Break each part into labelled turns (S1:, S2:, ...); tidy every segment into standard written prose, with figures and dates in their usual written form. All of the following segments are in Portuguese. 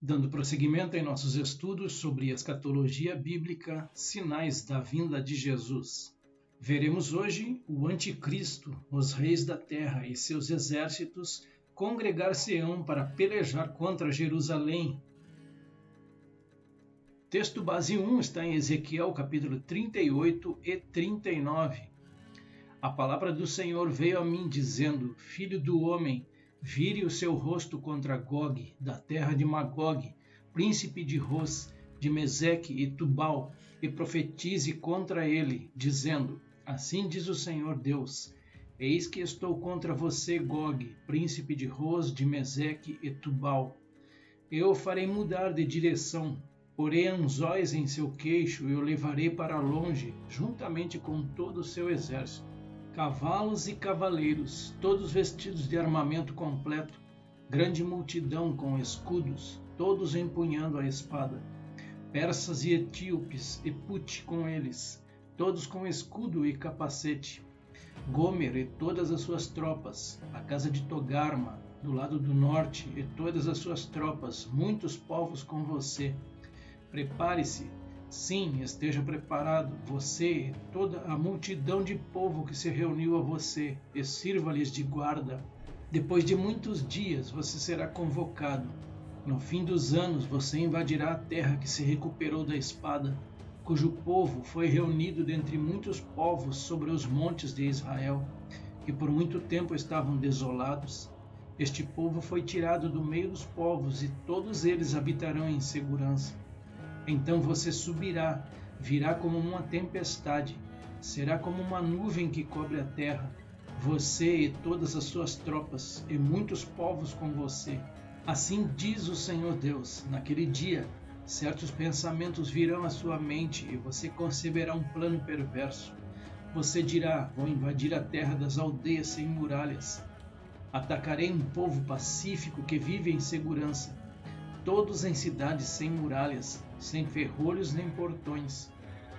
S1: Dando prosseguimento em nossos estudos sobre escatologia bíblica, sinais da vinda de Jesus. Veremos hoje o Anticristo, os reis da terra e seus exércitos congregar-se-ão para pelejar contra Jerusalém. Texto base 1 está em Ezequiel capítulo 38 e 39. A palavra do Senhor veio a mim dizendo: Filho do homem, vire o seu rosto contra Gog, da terra de Magog, príncipe de Ros, de Meseque e Tubal, e profetize contra ele, dizendo: Assim diz o Senhor Deus: Eis que estou contra você, Gog, príncipe de Ros, de Meseque e Tubal. Eu o farei mudar de direção, porei anzóis em seu queixo e o levarei para longe, juntamente com todo o seu exército. Cavalos e cavaleiros, todos vestidos de armamento completo, grande multidão com escudos, todos empunhando a espada. Persas e etíopes, e Put com eles, todos com escudo e capacete. Gomer e todas as suas tropas, a casa de Togarma, do lado do norte, e todas as suas tropas, muitos povos com você. Prepare-se. Sim, esteja preparado, você e toda a multidão de povo que se reuniu a você, e sirva-lhes de guarda. Depois de muitos dias você será convocado. No fim dos anos você invadirá a terra que se recuperou da espada, cujo povo foi reunido dentre muitos povos sobre os montes de Israel, que por muito tempo estavam desolados. Este povo foi tirado do meio dos povos, e todos eles habitarão em segurança. Então você subirá, virá como uma tempestade, será como uma nuvem que cobre a terra, você e todas as suas tropas, e muitos povos com você. Assim diz o Senhor Deus: naquele dia, certos pensamentos virão à sua mente, e você conceberá um plano perverso. Você dirá: vou invadir a terra das aldeias sem muralhas. Atacarei um povo pacífico que vive em segurança. Todos em cidades sem muralhas, sem ferrolhos nem portões,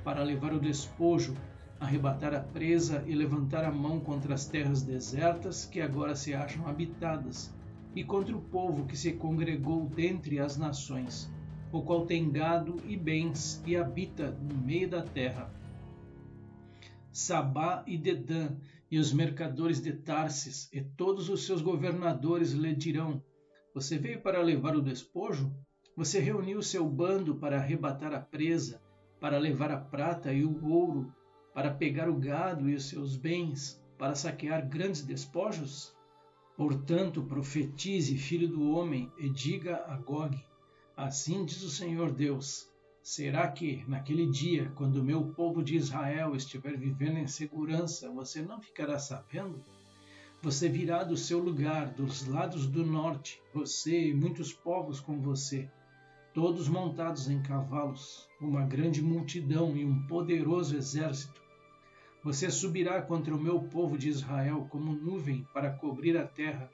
S1: para levar o despojo, arrebatar a presa e levantar a mão contra as terras desertas que agora se acham habitadas, e contra o povo que se congregou dentre as nações, o qual tem gado e bens e habita no meio da terra. Sabá e Dedã e os mercadores de Tarsis e todos os seus governadores lhe dirão: Você veio para levar o despojo? Você reuniu seu bando para arrebatar a presa, para levar a prata e o ouro, para pegar o gado e os seus bens, para saquear grandes despojos? Portanto, profetize, filho do homem, e diga a Gog: Assim diz o Senhor Deus: Será que, naquele dia, quando o meu povo de Israel estiver vivendo em segurança, você não ficará sabendo? Você virá do seu lugar, dos lados do norte, você e muitos povos com você, todos montados em cavalos, uma grande multidão e um poderoso exército. Você subirá contra o meu povo de Israel como nuvem para cobrir a terra.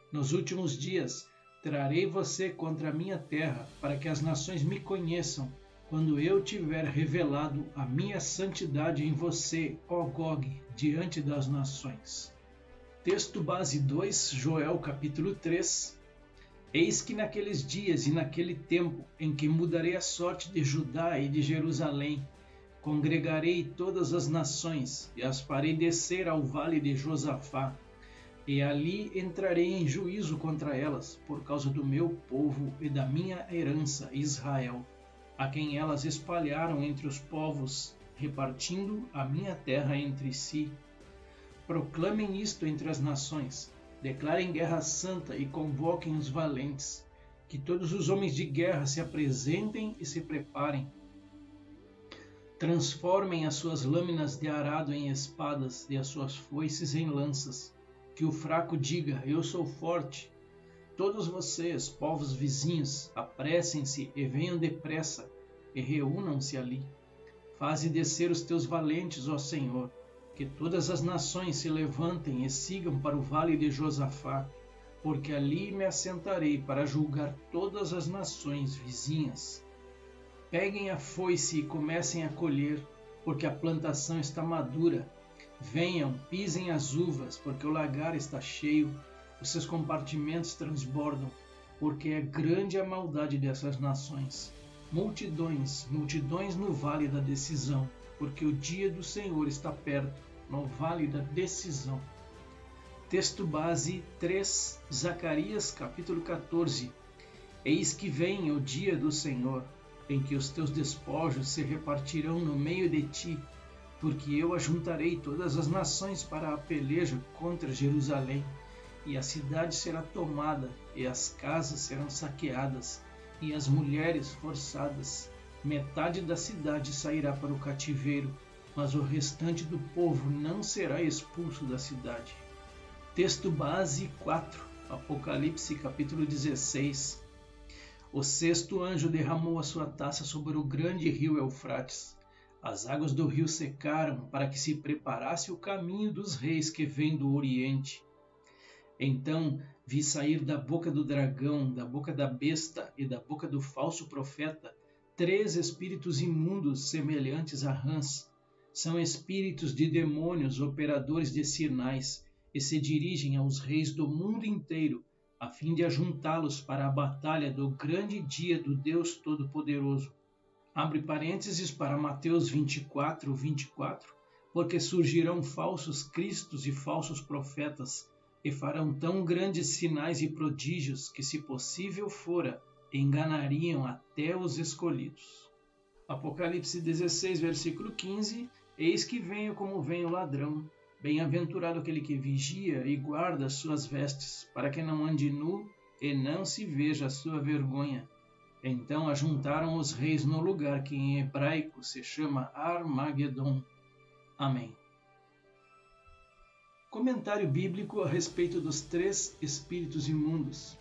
S1: Nos últimos dias, trarei você contra a minha terra, para que as nações me conheçam, quando eu tiver revelado a minha santidade em você, ó Gog, diante das nações. Texto base 2, Joel capítulo 3. Eis que naqueles dias e naquele tempo em que mudarei a sorte de Judá e de Jerusalém, congregarei todas as nações e as farei descer ao vale de Josafá, e ali entrarei em juízo contra elas, por causa do meu povo e da minha herança Israel, a quem elas espalharam entre os povos, repartindo a minha terra entre si. Proclamem isto entre as nações, declarem guerra santa e convoquem os valentes, que todos os homens de guerra se apresentem e se preparem. Transformem as suas lâminas de arado em espadas e as suas foices em lanças, que o fraco diga: Eu sou forte. Todos vocês, povos vizinhos, apressem-se e venham depressa, e reúnam-se ali. Faze descer os teus valentes, ó Senhor, que todas as nações se levantem e sigam para o vale de Josafá, porque ali me assentarei para julgar todas as nações vizinhas. Peguem a foice e comecem a colher, porque a plantação está madura. Venham, pisem as uvas, porque o lagar está cheio, os seus compartimentos transbordam. porque é grande a maldade dessas nações. Multidões, multidões no vale da decisão, porque o dia do Senhor está perto, no vale da decisão. Texto base 3, Zacarias capítulo 14. Eis que vem o dia do Senhor, em que os teus despojos se repartirão no meio de ti, porque eu ajuntarei todas as nações para a peleja contra Jerusalém, e a cidade será tomada, e as casas serão saqueadas, e as mulheres forçadas. Metade da cidade sairá para o cativeiro, mas o restante do povo não será expulso da cidade. Texto base 4, Apocalipse capítulo 16. O sexto anjo derramou a sua taça sobre o grande rio Eufrates. As águas do rio secaram para que se preparasse o caminho dos reis que vêm do Oriente. Então vi sair da boca do dragão, da boca da besta e da boca do falso profeta 3 espíritos imundos semelhantes a rãs. São espíritos de demônios, operadores de sinais, e se dirigem aos reis do mundo inteiro, a fim de ajuntá-los para a batalha do grande dia do Deus Todo-Poderoso. Abre parênteses para Mateus 24, 24, porque surgirão falsos cristos e falsos profetas, e farão tão grandes sinais e prodígios que, se possível fora, enganariam até os escolhidos. Apocalipse 16, versículo 15, eis que venho como vem o ladrão. Bem-aventurado aquele que vigia e guarda as suas vestes, para que não ande nu e não se veja a sua vergonha. Então ajuntaram os reis no lugar que em hebraico se chama Armagedon. Amém. Comentário bíblico a respeito dos 3 espíritos imundos.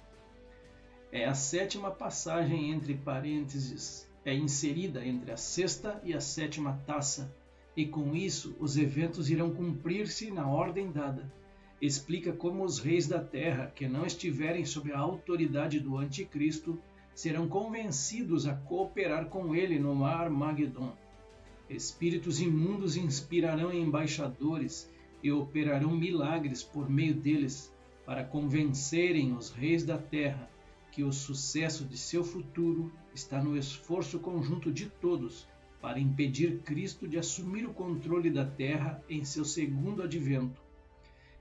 S1: É a 7ª passagem entre parênteses, é inserida entre a 6ª e a 7ª taça, e com isso os eventos irão cumprir-se na ordem dada. Explica como os reis da terra, que não estiverem sob a autoridade do anticristo, serão convencidos a cooperar com ele no Armagedon. Espíritos imundos inspirarão embaixadores e operarão milagres por meio deles, para convencerem os reis da terra que o sucesso de seu futuro está no esforço conjunto de todos para impedir Cristo de assumir o controle da terra em seu segundo advento.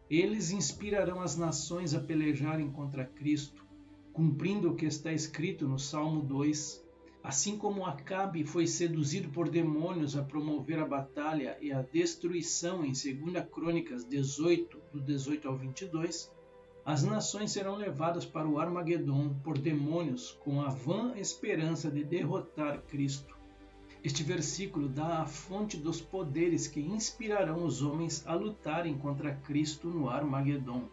S1: Eles inspirarão as nações a pelejarem contra Cristo, cumprindo o que está escrito no Salmo 2. Assim como Acabe foi seduzido por demônios a promover a batalha e a destruição em 2 Crônicas 18, do 18 ao 22, as nações serão levadas para o Armagedon por demônios com a vã esperança de derrotar Cristo. Este versículo dá a fonte dos poderes que inspirarão os homens a lutarem contra Cristo no Armagedon.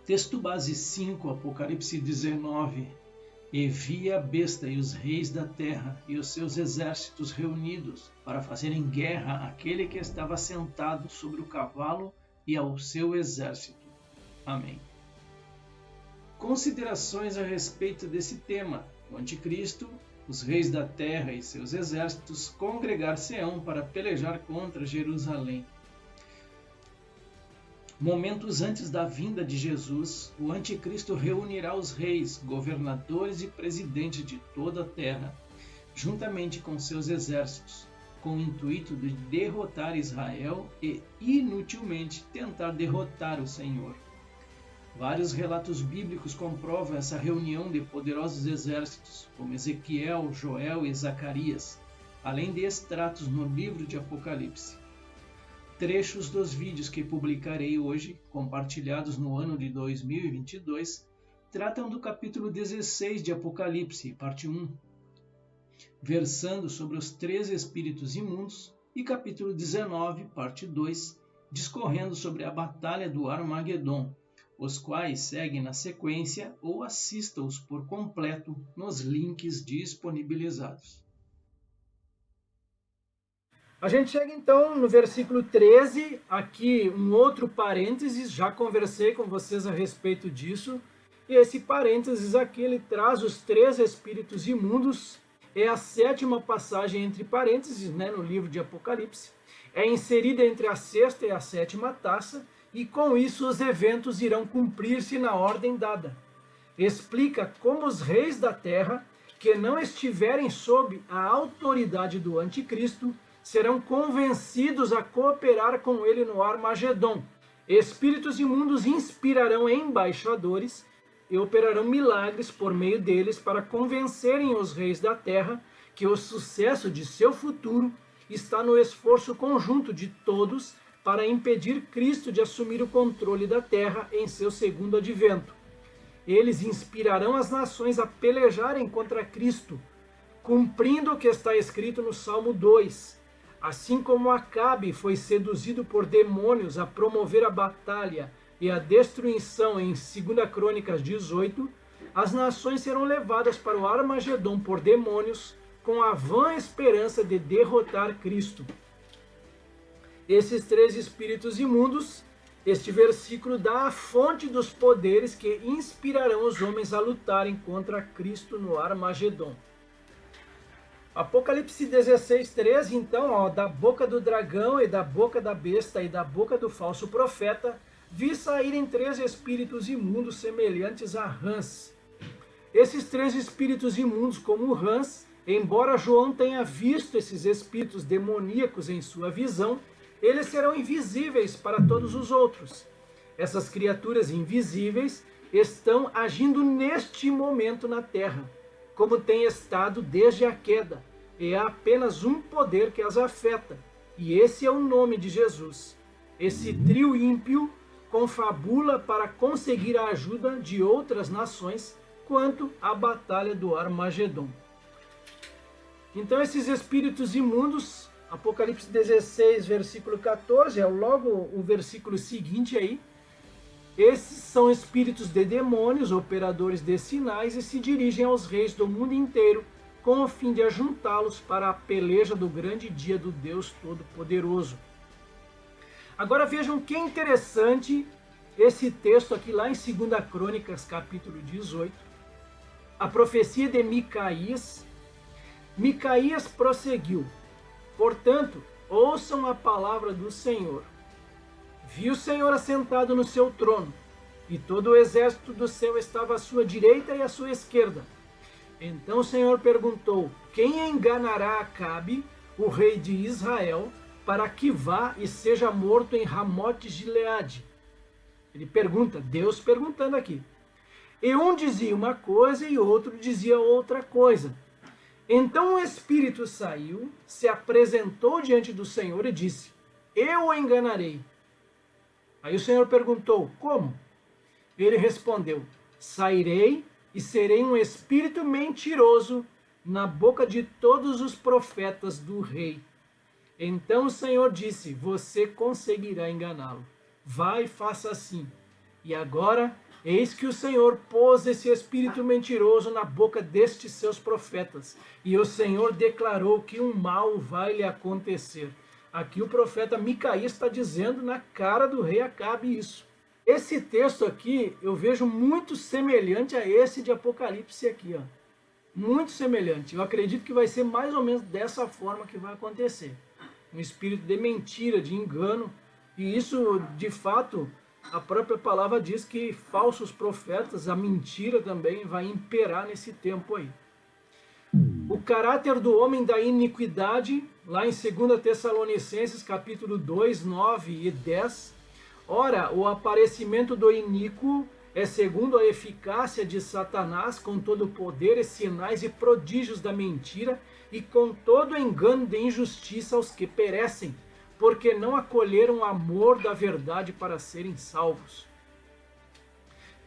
S1: Texto base 5, Apocalipse 19. E vi a besta e os reis da terra e os seus exércitos reunidos para fazerem guerra àquele que estava sentado sobre o cavalo e ao seu exército. Amém. Considerações a respeito desse tema. O anticristo, os reis da terra e seus exércitos congregar-se-ão para pelejar contra Jerusalém. Momentos antes da vinda de Jesus, o anticristo reunirá os reis, governadores e presidentes de toda a terra, juntamente com seus exércitos, com o intuito de derrotar Israel e, inutilmente, tentar derrotar o Senhor. Vários relatos bíblicos comprovam essa reunião de poderosos exércitos, como Ezequiel, Joel e Zacarias, além de extratos no livro de Apocalipse. Trechos dos vídeos que publicarei hoje, compartilhados no ano de 2022, tratam do capítulo 16 de Apocalipse, parte 1, versando sobre os 3 espíritos imundos, e capítulo 19, parte 2, discorrendo sobre a batalha do Armagedon, os quais seguem na sequência ou assista-os por completo nos links disponibilizados. A gente chega então no versículo 13, aqui um outro parênteses, já conversei com vocês a respeito disso, e esse parênteses aqui ele traz os 3 espíritos imundos, é a 7ª passagem entre parênteses, no livro de Apocalipse, é inserida entre a 6ª e a 7ª taça, e com isso os eventos irão cumprir-se na ordem dada.
S2: explica como os reis da terra que não estiverem sob a autoridade do anticristo serão convencidos a cooperar com ele no Armagedon. Espíritos imundos inspirarão embaixadores e operarão milagres por meio deles para convencerem os reis da terra que o sucesso de seu futuro está no esforço conjunto de todos para impedir Cristo de assumir o controle da terra em seu segundo advento. Eles inspirarão as nações a pelejarem contra Cristo, cumprindo o que está escrito no Salmo 2. Assim como Acabe foi seduzido por demônios a promover a batalha e a destruição em 2 Crônicas 18, as nações serão levadas para o Armagedon por demônios com a vã esperança de derrotar Cristo. Esses 3 espíritos imundos, este versículo dá a fonte dos poderes que inspirarão os homens a lutarem contra Cristo no Armagedon. Apocalipse 16:13, então, da boca do dragão e da boca da besta e da boca do falso profeta, vi saírem 3 espíritos imundos semelhantes a rãs. Esses 3 espíritos imundos como rãs, embora João tenha visto esses espíritos demoníacos em sua visão, eles serão invisíveis para todos os outros. Essas criaturas invisíveis estão agindo neste momento na Terra, como tem estado desde a queda, e há apenas um poder que as afeta, e esse é o nome de Jesus. Esse trio ímpio confabula para conseguir a ajuda de outras nações quanto à batalha do Armagedon. Então esses espíritos imundos, Apocalipse 16, versículo 14, é logo o versículo seguinte aí. Esses são espíritos de demônios, operadores de sinais, e se dirigem aos reis do mundo inteiro, com o fim de ajuntá-los para a peleja do grande dia do Deus Todo-Poderoso. Agora vejam que interessante esse texto aqui lá em 2 Crônicas, capítulo 18, a profecia de Micaías. Micaías prosseguiu: portanto, ouçam a palavra do Senhor. Vi o Senhor assentado no seu trono, e todo o exército do céu estava à sua direita e à sua esquerda. Então o Senhor perguntou: quem enganará Acabe, o rei de Israel, para que vá e seja morto em Ramote Gileade? Ele pergunta, Deus perguntando aqui. E um dizia uma coisa e outro dizia outra coisa. Então o Espírito saiu, se apresentou diante do Senhor e disse: eu o enganarei. Aí o Senhor perguntou: como? Ele respondeu: sairei e serei um espírito mentiroso na boca de todos os profetas do rei. Então o Senhor disse: você conseguirá enganá-lo. Vai e faça assim. E agora, eis que o Senhor pôs esse espírito mentiroso na boca destes seus profetas. E o Senhor declarou que um mal vai lhe acontecer. Aqui o profeta Micaías está dizendo na cara do rei Acabe isso. Esse texto aqui eu vejo muito semelhante a esse de Apocalipse aqui, ó. Muito semelhante. Eu acredito que vai ser mais ou menos dessa forma que vai acontecer. Um espírito de mentira, de engano. E isso, de fato, a própria palavra diz que falsos profetas, a mentira também vai imperar nesse tempo aí. O caráter do homem da iniquidade, lá em 2 Tessalonicenses, capítulo 2, 9 e 10. Ora, o aparecimento do iníquo é segundo a eficácia de Satanás, com todo o poder e sinais e prodígios da mentira, e com todo o engano de injustiça aos que perecem, porque não acolheram o amor da verdade para serem salvos.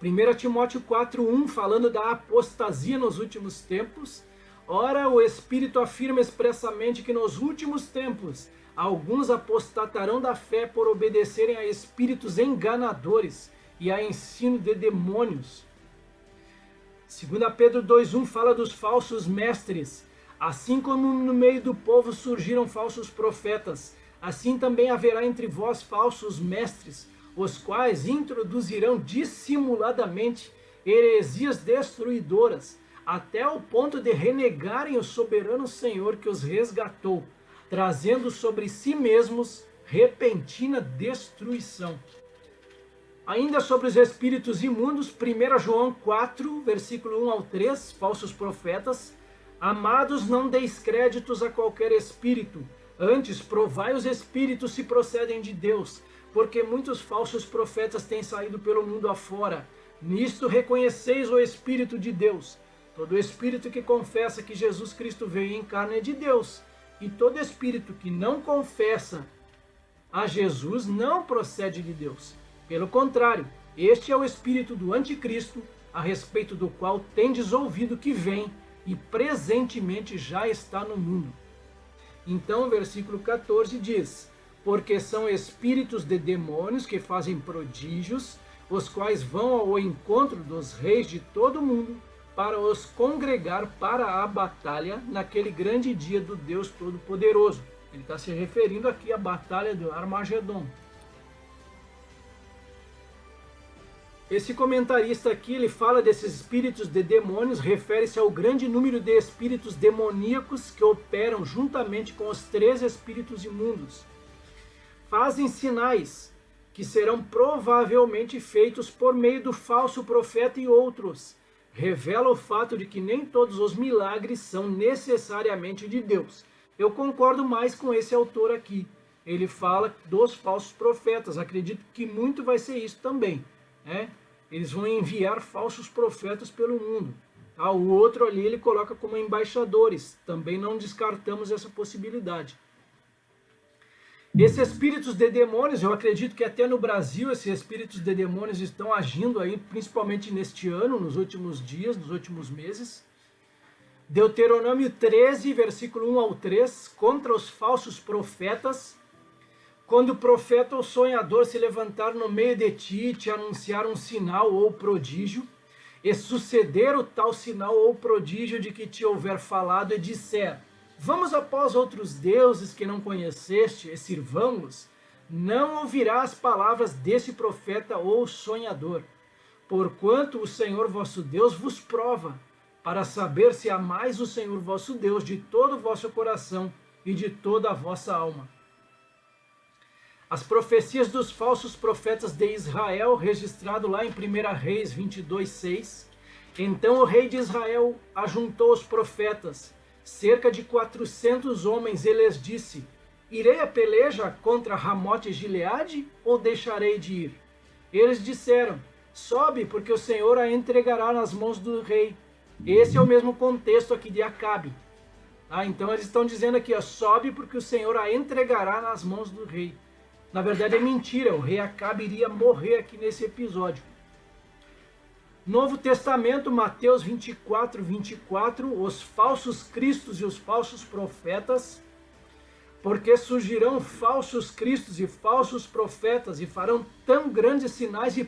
S2: 1 Timóteo 4:1, falando da apostasia nos últimos tempos. Ora, o Espírito afirma expressamente que nos últimos tempos alguns apostatarão da fé por obedecerem a espíritos enganadores e a ensino de demônios. 2 Pedro 2:1 fala dos falsos mestres. Assim como no meio do povo surgiram falsos profetas, assim também haverá entre vós falsos mestres, os quais introduzirão dissimuladamente heresias destruidoras, até o ponto de renegarem o soberano Senhor que os resgatou, trazendo sobre si mesmos repentina destruição. Ainda sobre os espíritos imundos, 1 João 4, versículo 1 ao 3, falsos profetas. Amados, não deis créditos a qualquer espírito, antes provai os espíritos se procedem de Deus, porque muitos falsos profetas têm saído pelo mundo afora. Nisto reconheceis o Espírito de Deus. Todo espírito que confessa que Jesus Cristo veio em carne é de Deus, e todo espírito que não confessa a Jesus não procede de Deus. Pelo contrário, este é o espírito do anticristo, a respeito do qual tendes ouvido que vem e presentemente já está no mundo. Então, o versículo 14 diz: porque são espíritos de demônios que fazem prodígios, os quais vão ao encontro dos reis de todo o mundo, para os congregar para a batalha naquele grande dia do Deus Todo-Poderoso. Ele está se referindo aqui à batalha do Armagedon. Esse comentarista aqui, ele fala desses espíritos de demônios, refere-se ao grande número de espíritos demoníacos que operam juntamente com os 3 espíritos imundos. Fazem sinais que serão provavelmente feitos por meio do falso profeta e outros. Revela o fato de que nem todos os milagres são necessariamente de Deus. Eu concordo mais com esse autor aqui. Ele fala dos falsos profetas. Acredito que muito vai ser isso também, né? Eles vão enviar falsos profetas pelo mundo. O outro ali ele coloca como embaixadores. Também não descartamos essa possibilidade. Esses espíritos de demônios, eu acredito que até no Brasil esses espíritos de demônios estão agindo aí, principalmente neste ano, nos últimos dias, nos últimos meses. Deuteronômio 13, versículo 1 ao 3, contra os falsos profetas. Quando o profeta ou sonhador se levantar no meio de ti e te anunciar um sinal ou prodígio, e suceder o tal sinal ou prodígio de que te houver falado e disser: vamos após outros deuses que não conheceste e sirvamos, não ouvirás palavras desse profeta ou sonhador, porquanto o Senhor vosso Deus vos prova, para saber se amais o Senhor vosso Deus de todo o vosso coração e de toda a vossa alma. As profecias dos falsos profetas de Israel, registrado lá em 1 Reis 22:6. Então o rei de Israel ajuntou os profetas, cerca de 400 homens, e lhes disse: irei a peleja contra Ramote e Gileade, ou deixarei de ir? Eles disseram: sobe, porque o Senhor a entregará nas mãos do rei. Esse é o mesmo contexto aqui de Acabe. Então eles estão dizendo aqui, sobe, porque o Senhor a entregará nas mãos do rei. Na verdade é mentira, o rei Acabe iria morrer aqui nesse episódio. Novo Testamento, Mateus 24:24, os falsos cristos e os falsos profetas, porque surgirão falsos cristos e falsos profetas e farão tão grandes sinais e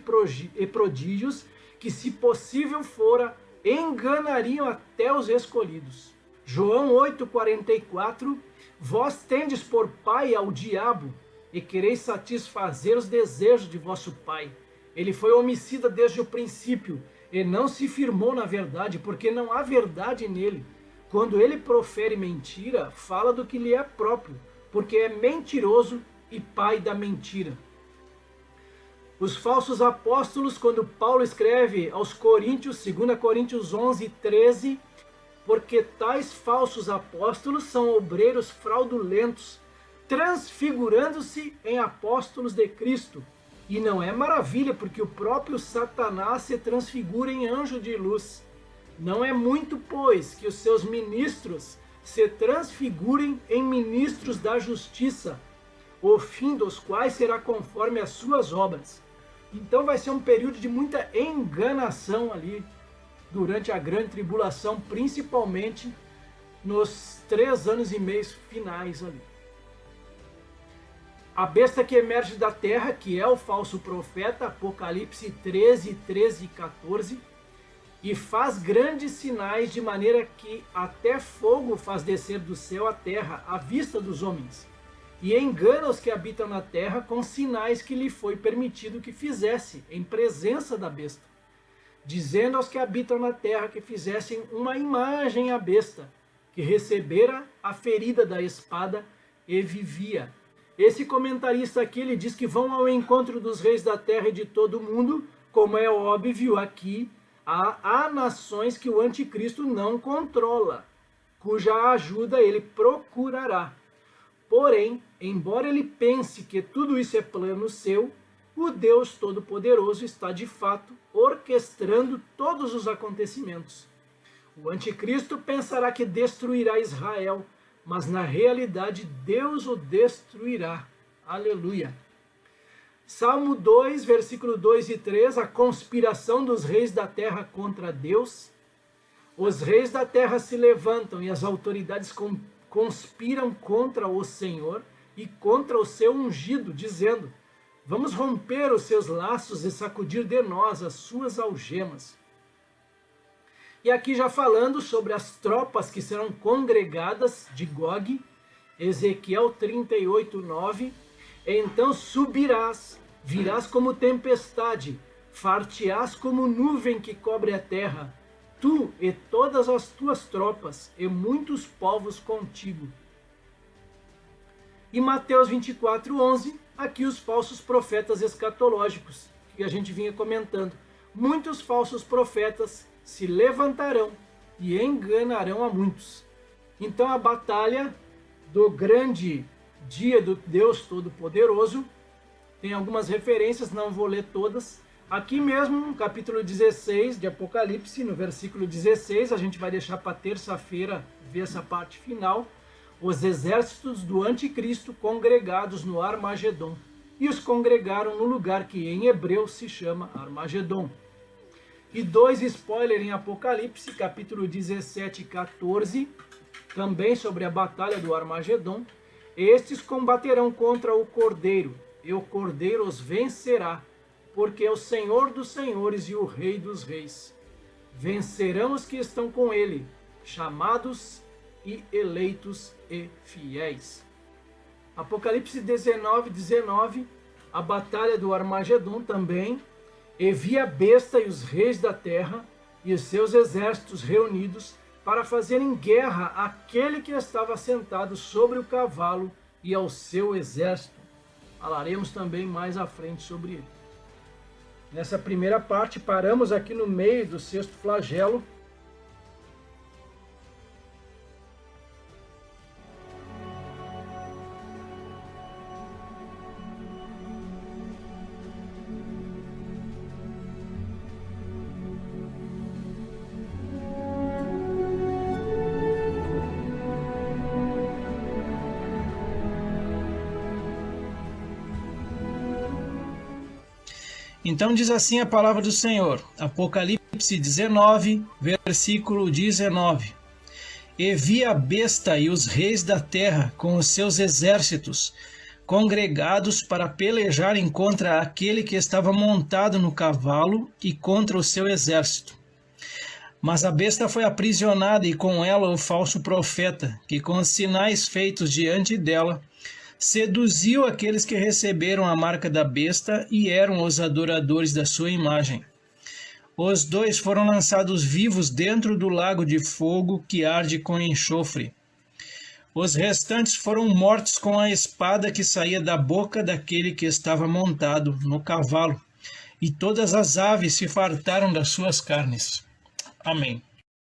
S2: prodígios que, se possível fora, enganariam até os escolhidos. João 8:44, vós tendes por pai ao diabo, e quereis satisfazer os desejos de vosso pai. Ele foi homicida desde o princípio, e não se firmou na verdade, porque não há verdade nele. Quando ele profere mentira, fala do que lhe é próprio, porque é mentiroso e pai da mentira. Os falsos apóstolos, quando Paulo escreve aos Coríntios, 2 Coríntios 11:13, porque tais falsos apóstolos são obreiros fraudulentos, transfigurando-se em apóstolos de Cristo. E não é maravilha, porque o próprio Satanás se transfigura em anjo de luz. Não é muito, pois, que os seus ministros se transfigurem em ministros da justiça, o fim dos quais será conforme as suas obras. Então vai ser um período de muita enganação ali, durante a grande tribulação, principalmente nos 3 anos e meio finais ali. A besta que emerge da terra, que é o falso profeta, Apocalipse 13, 13 e 14, e faz grandes sinais, de maneira que até fogo faz descer do céu à terra, à vista dos homens, e engana os que habitam na terra com sinais que lhe foi permitido que fizesse, em presença da besta, dizendo aos que habitam na terra que fizessem uma imagem à besta, que recebera a ferida da espada e vivia. Esse comentarista aqui, ele diz que vão ao encontro dos reis da terra e de todo o mundo. Como é óbvio aqui, há nações que o anticristo não controla, cuja ajuda ele procurará. Porém, embora ele pense que tudo isso é plano seu, o Deus Todo-Poderoso está de fato orquestrando todos os acontecimentos. O anticristo pensará que destruirá Israel, mas na realidade Deus o destruirá. Aleluia! Salmo 2, versículo 2 e 3, a conspiração dos reis da terra contra Deus. Os reis da terra se levantam e as autoridades conspiram contra o Senhor e contra o seu ungido, dizendo: vamos romper os seus laços e sacudir de nós as suas algemas. E aqui já falando sobre as tropas que serão congregadas de Gog, Ezequiel 38, 9, então subirás, virás como tempestade, far-te-ás como nuvem que cobre a terra, tu e todas as tuas tropas, e muitos povos contigo. E Mateus 24, 11, aqui os falsos profetas escatológicos, que a gente vinha comentando. Muitos falsos profetas se levantarão e enganarão a muitos. Então a batalha do grande dia do Deus Todo-Poderoso tem algumas referências, não vou ler todas. Aqui mesmo, no capítulo 16 de Apocalipse, no versículo 16, a gente vai deixar para terça-feira ver essa parte final. Os exércitos do anticristo congregados no Armagedon. E os congregaram no lugar que em hebreu se chama Armagedon. E 2 spoilers em Apocalipse, capítulo 17 e 14, também sobre a batalha do Armagedon. Estes combaterão contra o Cordeiro, e o Cordeiro os vencerá, porque é o Senhor dos senhores e o Rei dos reis. Vencerão os que estão com ele, chamados e eleitos e fiéis. Apocalipse 19, 19, a batalha do Armagedon também. E vi a besta e os reis da terra e os seus exércitos reunidos para fazerem guerra àquele que estava sentado sobre o cavalo e ao seu exército. Falaremos também mais à frente sobre ele. Nessa primeira parte, paramos aqui no meio do sexto flagelo.
S1: Então diz assim a palavra do Senhor, Apocalipse 19, versículo 19. E vi a besta e os reis da terra com os seus exércitos, congregados para pelejarem contra aquele que estava montado no cavalo e contra o seu exército. Mas a besta foi aprisionada e com ela o falso profeta, que com os sinais feitos diante dela, seduziu aqueles que receberam a marca da besta e eram os adoradores da sua imagem. Os dois foram lançados vivos dentro do lago de fogo que arde com enxofre. Os restantes foram mortos com a espada que saía da boca daquele que estava montado no cavalo, e todas as aves se fartaram das suas carnes. Amém.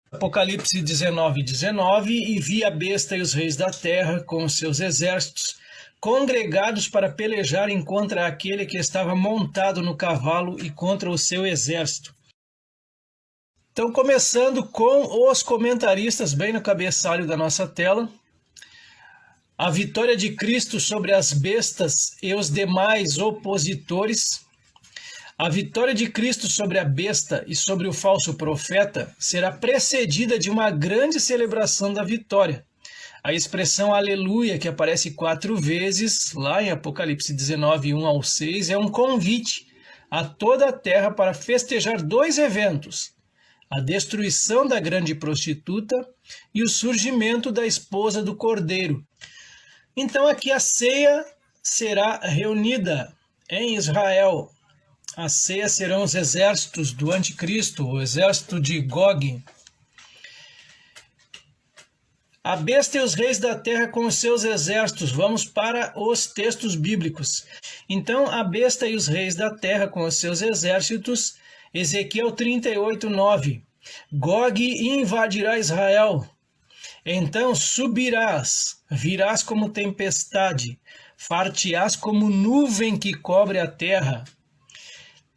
S1: Apocalipse 19, 19. E vi a besta e os reis da terra com os seus exércitos, congregados para pelejarem contra aquele que estava montado no cavalo e contra o seu exército. Então, começando com os comentaristas, bem no cabeçalho da nossa tela, a vitória de Cristo sobre as bestas e os demais opositores. A vitória de Cristo sobre a besta e sobre o falso profeta será precedida de uma grande celebração da vitória. A expressão aleluia, que aparece 4 vezes, lá em Apocalipse 19, 1 ao 6, é um convite a toda a terra para festejar 2 eventos: a destruição da grande prostituta e o surgimento da esposa do Cordeiro. Então aqui a ceia será reunida em Israel. A ceia serão os exércitos do anticristo, o exército de Gog. A besta e os reis da terra com os seus exércitos. Vamos para os textos bíblicos. Então, a besta e os reis da terra com os seus exércitos. Ezequiel 38:9. Gog invadirá Israel. Então subirás, virás como tempestade, far-te-ás como nuvem que cobre a terra.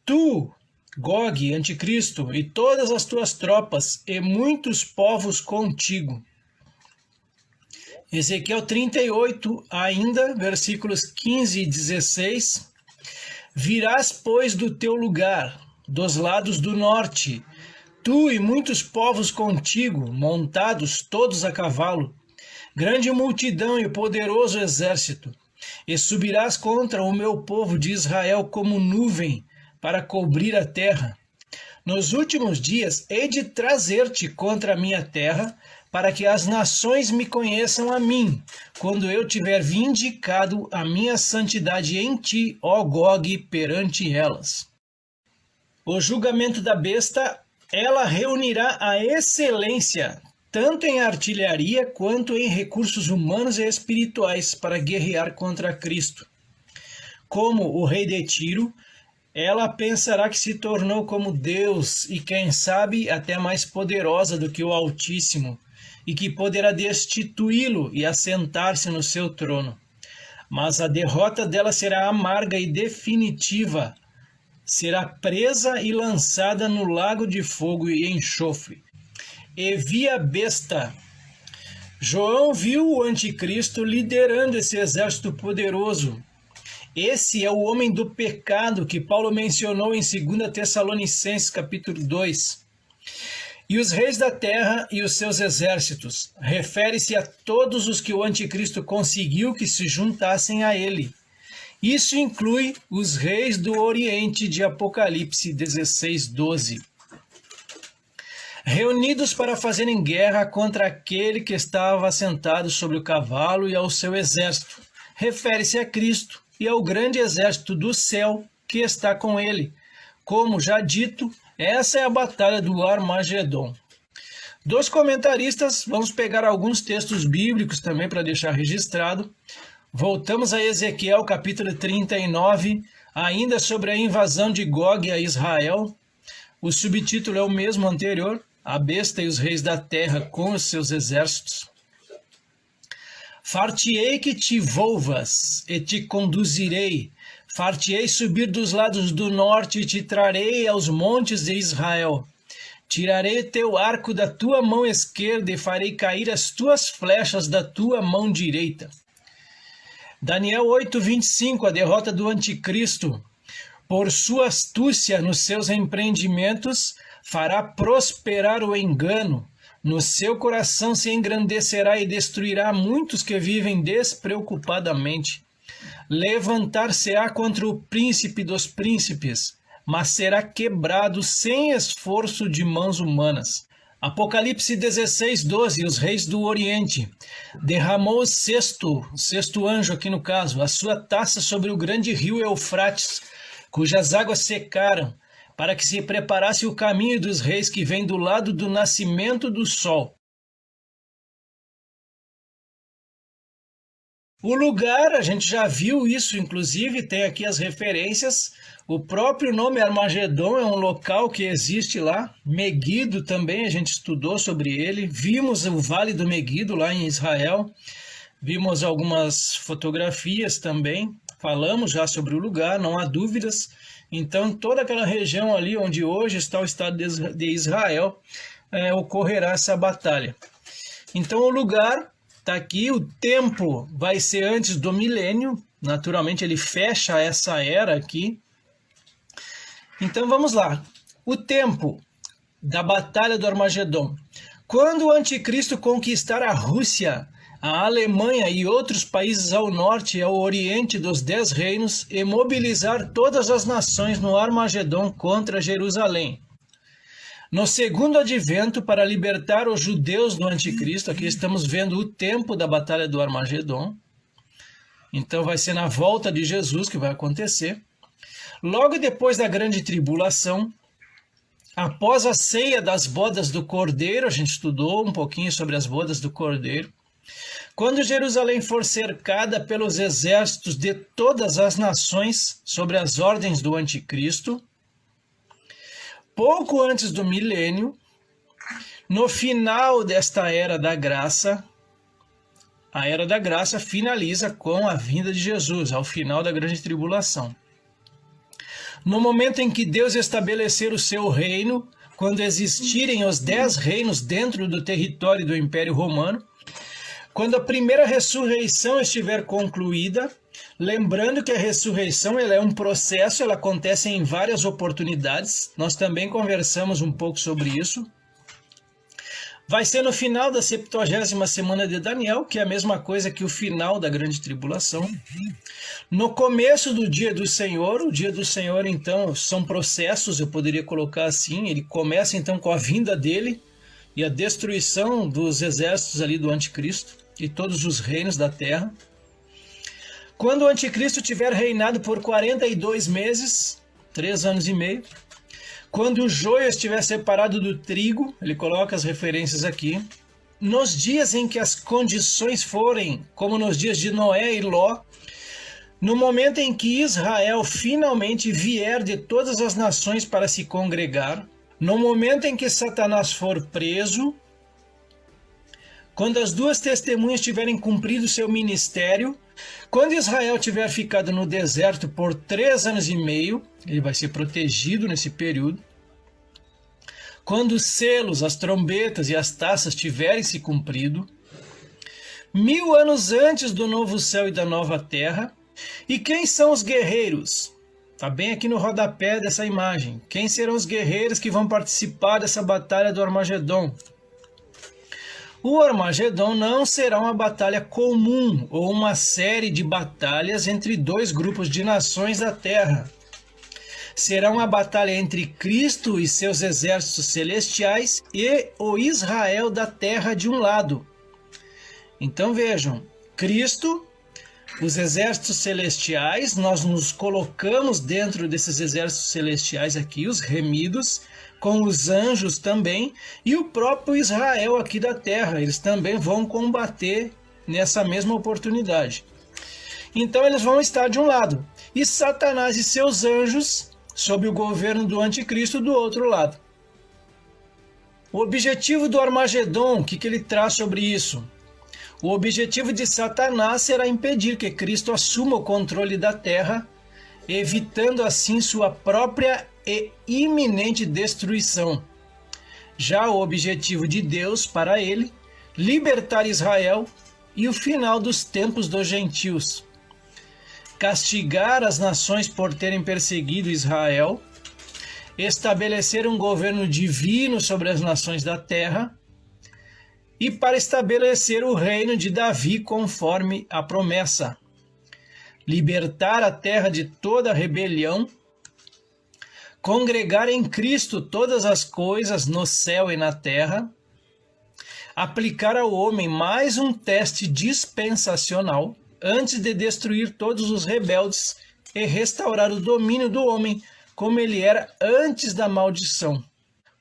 S1: Tu, Gog, anticristo, e todas as tuas tropas, e muitos povos contigo. Ezequiel 38, ainda, versículos 15 e 16. Virás, pois, do teu lugar, dos lados do norte, tu e muitos povos contigo, montados todos a cavalo, grande multidão e poderoso exército, e subirás contra o meu povo de Israel como nuvem para cobrir a terra. Nos últimos dias hei de trazer-te contra a minha terra, para que as nações me conheçam a mim, quando eu tiver vindicado a minha santidade em ti, ó Gog, perante elas. O julgamento da besta. Ela reunirá a excelência, tanto em artilharia quanto em recursos humanos e espirituais, para guerrear contra Cristo. Como o rei de Tiro, ela pensará que se tornou como Deus e, quem sabe, até mais poderosa do que o Altíssimo, e que poderá destituí-lo e assentar-se no seu trono. Mas a derrota dela será amarga e definitiva. Será presa e lançada no lago de fogo e enxofre. E vi a besta. João viu o anticristo liderando esse exército poderoso. Esse é o homem do pecado que Paulo mencionou em 2 Tessalonicenses capítulo 2. E os reis da terra e os seus exércitos. Refere-se a todos os que o anticristo conseguiu que se juntassem a ele. Isso inclui os reis do Oriente de Apocalipse 16:12. Reunidos para fazerem guerra contra aquele que estava assentado sobre o cavalo e ao seu exército. Refere-se a Cristo e ao grande exército do céu que está com ele. Como já dito, essa é a batalha do Armagedon. Dos comentaristas, vamos pegar alguns textos bíblicos também para deixar registrado. Voltamos a Ezequiel capítulo 39, ainda sobre a invasão de Gog a Israel. O subtítulo é o mesmo anterior, a besta e os reis da terra com os seus exércitos. Far-te-ei que te volvas, e te conduzirei. Far-te-ei subir dos lados do norte, e te trarei aos montes de Israel. Tirarei teu arco da tua mão esquerda, e farei cair as tuas flechas da tua mão direita. Daniel 8:25, a derrota do anticristo. Por sua astúcia nos seus empreendimentos, fará prosperar o engano. No seu coração se engrandecerá e destruirá muitos que vivem despreocupadamente. Levantar-se-á contra o príncipe dos príncipes, mas será quebrado sem esforço de mãos humanas. Apocalipse 16:12, os reis do Oriente. Derramou o sexto anjo aqui no caso, a sua taça sobre o grande rio Eufrates, cujas águas secaram, para que se preparasse o caminho dos reis que vem do lado do nascimento do sol. O lugar, a gente já viu isso, inclusive, tem aqui as referências. O próprio nome Armagedon é um local que existe lá. Meguido também, a gente estudou sobre ele. Vimos o Vale do Meguido lá em Israel. Vimos algumas fotografias também. Falamos já sobre o lugar, não há dúvidas. Então, toda aquela região ali onde hoje está o Estado de Israel, ocorrerá essa batalha. Então, o lugar está aqui, o tempo vai ser antes do milênio. Naturalmente, ele fecha essa era aqui. Então vamos lá. O tempo da Batalha do Armagedon. Quando o anticristo conquistar a Rússia, a Alemanha e outros países ao norte e ao oriente dos 10 reinos e mobilizar todas as nações no Armagedon contra Jerusalém. No segundo advento, para libertar os judeus do anticristo, aqui estamos vendo o tempo da Batalha do Armagedon. Então vai ser na volta de Jesus que vai acontecer. Logo depois da grande tribulação,
S3: Após a ceia das bodas do Cordeiro, a gente estudou um pouquinho sobre as bodas do Cordeiro. Quando Jerusalém for cercada pelos exércitos de todas as nações sob as ordens do Anticristo, pouco antes do milênio, no final desta era da graça, a era da graça finaliza com a vinda de Jesus, ao final da grande tribulação. No momento em que Deus estabelecer o seu reino, quando existirem os 10 reinos dentro do território do Império Romano, quando a primeira ressurreição estiver concluída, lembrando que a ressurreição ela é um processo, ela acontece em várias oportunidades, nós também conversamos um pouco sobre isso. Vai ser no final da 70ª semana de Daniel, que é a mesma coisa que o final da grande tribulação. No começo do dia do Senhor, o dia do Senhor, então, são processos, eu poderia colocar assim, ele começa então com a vinda dele e a destruição dos exércitos ali do Anticristo e todos os reinos da terra. Quando o Anticristo tiver reinado por 42 meses, 3 anos e meio, quando o joio estiver separado do trigo, ele coloca as referências aqui, nos dias em que as condições forem como nos dias de Noé e Ló, no momento em que Israel finalmente vier de todas as nações para se congregar, no momento em que Satanás for preso, quando as 2 testemunhas tiverem cumprido seu ministério, quando Israel tiver ficado no deserto por 3 anos e meio, ele vai ser protegido nesse período. Quando os selos, as trombetas e as taças tiverem se cumprido, 1000 anos antes do novo céu e da nova terra. E quem são os guerreiros? Está bem aqui no rodapé dessa imagem. Quem serão os guerreiros que vão participar dessa batalha do Armagedon? O Armagedon não será uma batalha comum ou uma série de batalhas entre 2 grupos de nações da Terra. Será uma batalha entre Cristo e seus exércitos celestiais e o Israel da Terra de um lado. Então vejam, Cristo, os exércitos celestiais, nós nos colocamos dentro desses exércitos celestiais aqui, os remidos, com os anjos também, e o próprio Israel aqui da terra, eles também vão combater nessa mesma oportunidade. Então eles vão estar de um lado, e Satanás e seus anjos, sob o governo do Anticristo, do outro lado. O objetivo do Armagedon, o que ele traz sobre isso? O objetivo de Satanás será impedir que Cristo assuma o controle da terra, evitando assim sua própria e iminente destruição. Já o objetivo de Deus para ele, libertar Israel e o final dos tempos dos gentios. Castigar as nações por terem perseguido Israel, estabelecer um governo divino sobre as nações da terra, e para estabelecer o reino de Davi conforme a promessa. Libertar a terra de toda rebelião, congregar em Cristo todas as coisas no céu e na terra, aplicar ao homem mais um teste dispensacional antes de destruir todos os rebeldes e restaurar o domínio do homem como ele era antes da maldição.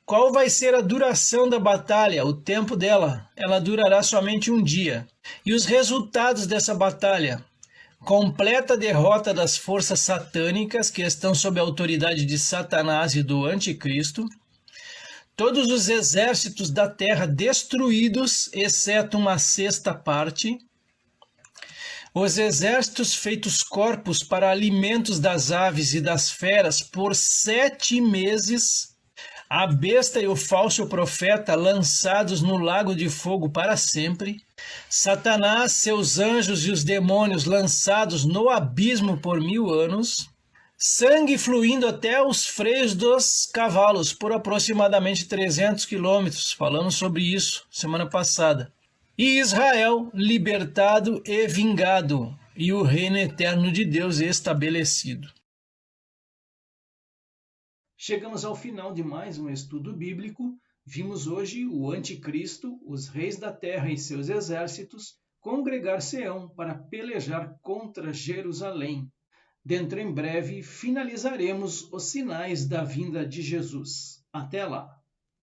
S3: Qual vai ser a duração da batalha, o tempo dela? Ela durará somente um dia. E os resultados dessa batalha? Completa derrota das forças satânicas que estão sob a autoridade de Satanás e do Anticristo. Todos os exércitos da terra destruídos, exceto uma 6ª parte. Os exércitos feitos corpos para alimentos das aves e das feras por 7 meses. A besta e o falso profeta lançados no lago de fogo para sempre, Satanás, seus anjos e os demônios lançados no abismo por 1000 anos, sangue fluindo até os freios dos cavalos por aproximadamente 300 quilômetros, falamos sobre isso semana passada, e Israel libertado e vingado, e o reino eterno de Deus estabelecido.
S1: Chegamos ao final de mais um estudo bíblico. Vimos hoje o Anticristo, os reis da terra e seus exércitos congregar-se-ão para pelejar contra Jerusalém. Dentro em breve finalizaremos os sinais da vinda de Jesus. Até lá!